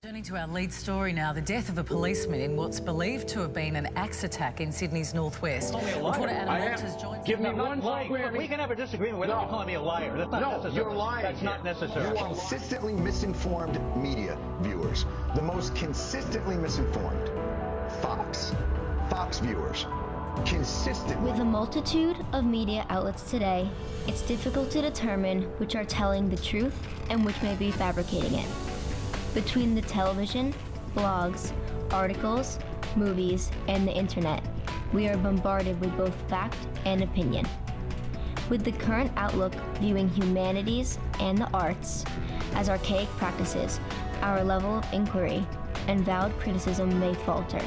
Turning to our lead story now, the death of a policeman in what's believed to have been an axe attack in Sydney's northwest. Reporter Adam Walters joins us. Give me one square. We can have a disagreement without you calling me a liar. That's not necessary. You're lying. That's not necessary. You are consistently misinformed media viewers. The most consistently misinformed. Fox viewers. Consistently. With a multitude of media outlets today, it's difficult to determine which are telling the truth and which may be fabricating it. Between the television, blogs, articles, movies, and the internet, we are bombarded with both fact and opinion. With the current outlook viewing humanities and the arts as archaic practices, our level of inquiry and valid criticism may falter.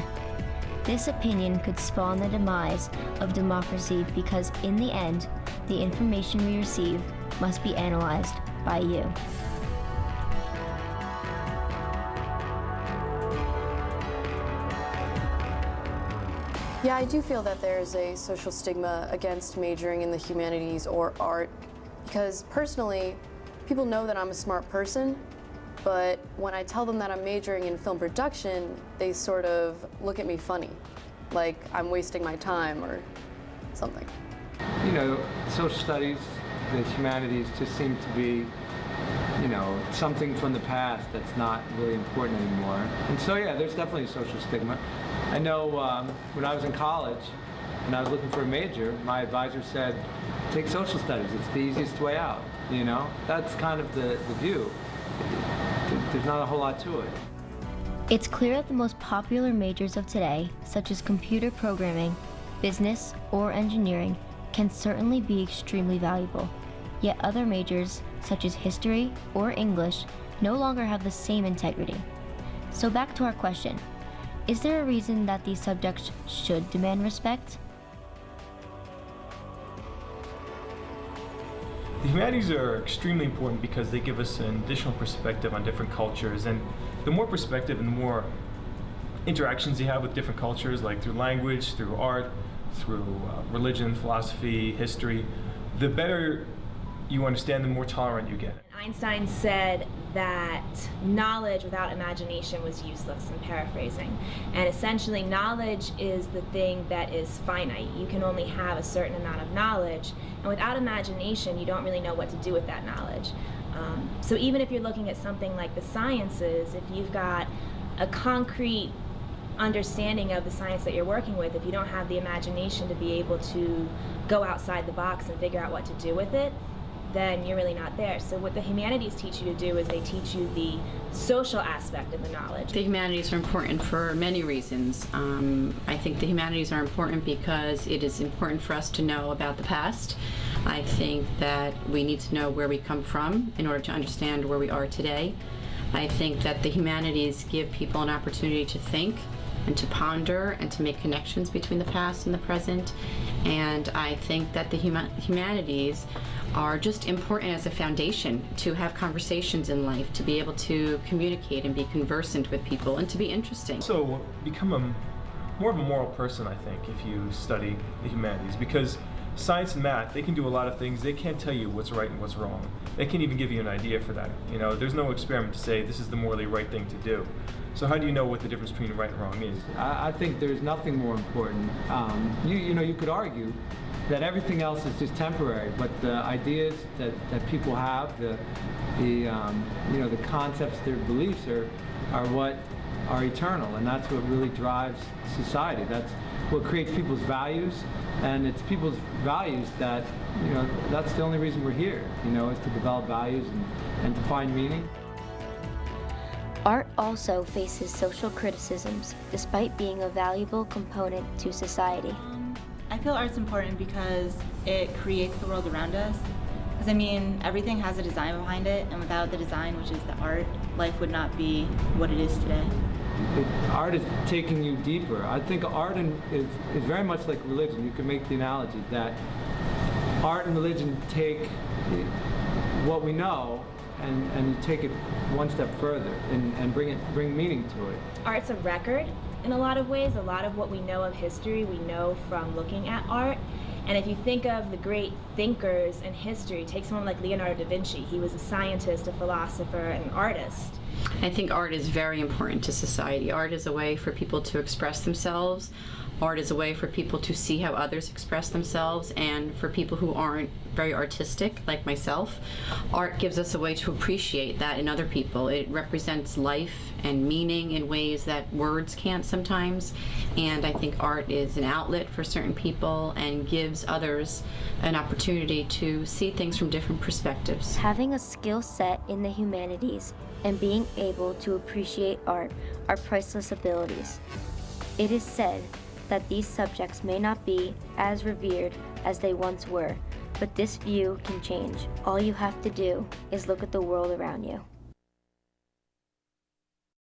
This opinion could spawn the demise of democracy because in the end, the information we receive must be analyzed by you. Yeah, I do feel that there's a social stigma against majoring in the humanities or art because personally, people know that I'm a smart person, but when I tell them that I'm majoring in film production, they sort of look at me funny, like I'm wasting my time or something. You know, social studies, the humanities just seem to be, you know, something from the past that's not really important anymore. And so, yeah, there's definitely a social stigma. I know when I was in college and I was looking for a major, my advisor said, take social studies, it's the easiest way out, you know? That's kind of the view. There's not a whole lot to it. It's clear that the most popular majors of today, such as computer programming, business, or engineering, can certainly be extremely valuable. Yet other majors, such as history or English, no longer have the same integrity. So back to our question. Is there a reason that these subjects should demand respect? The humanities are extremely important because they give us an additional perspective on different cultures, and the more perspective and the more interactions you have with different cultures, like through language, through art, through religion, philosophy, history, the better you understand, the more tolerant you get. Einstein said that knowledge without imagination was useless, I'm paraphrasing. And essentially, knowledge is the thing that is finite. You can only have a certain amount of knowledge, and without imagination, you don't really know what to do with that knowledge. So even if you're looking at something like the sciences, if you've got a concrete understanding of the science that you're working with, if you don't have the imagination to be able to go outside the box and figure out what to do with it, then you're really not there. So what the humanities teach you to do is they teach you the social aspect of the knowledge. The humanities are important for many reasons. I think the humanities are important because it is important for us to know about the past. I think that we need to know where we come from in order to understand where we are today. I think that the humanities give people an opportunity to think and to ponder and to make connections between the past and the present. And I think that the humanities are just important as a foundation to have conversations in life, to be able to communicate and be conversant with people and to be interesting. So become more of a moral person, I think, if you study the humanities, because science and math, they can do a lot of things. They can't tell you what's right and what's wrong. They can't even give you an idea for that. You know, there's no experiment to say this is the morally right thing to do. So how do you know what the difference between right and wrong is? I think there's nothing more important. You know, you could argue that everything else is just temporary, but the ideas that people have, you know, the concepts, their beliefs are what are eternal, and that's what really drives society. That's what creates people's values, and it's people's values that, you know, that's the only reason we're here, you know, is to develop values and to find meaning. Art also faces social criticisms, despite being a valuable component to society. I feel art's important because it creates the world around us. Because I mean, everything has a design behind it, and without the design, which is the art, life would not be what it is today. Art is taking you deeper. I think art is very much like religion. You can make the analogy that art and religion take what we know and you take it one step further and bring meaning to it. Art's a record in a lot of ways. A lot of what we know of history, we know from looking at art. And if you think of the great thinkers in history, take someone like Leonardo da Vinci. He was a scientist, a philosopher, and an artist. I think art is very important to society. Art is a way for people to express themselves. Art is a way for people to see how others express themselves, and for people who aren't very artistic, like myself, art gives us a way to appreciate that in other people. It represents life and meaning in ways that words can't sometimes, and I think art is an outlet for certain people and gives others an opportunity to see things from different perspectives. Having a skill set in the humanities and being able to appreciate art are priceless abilities. It is said that these subjects may not be as revered as they once were, but this view can change. All you have to do is look at the world around you.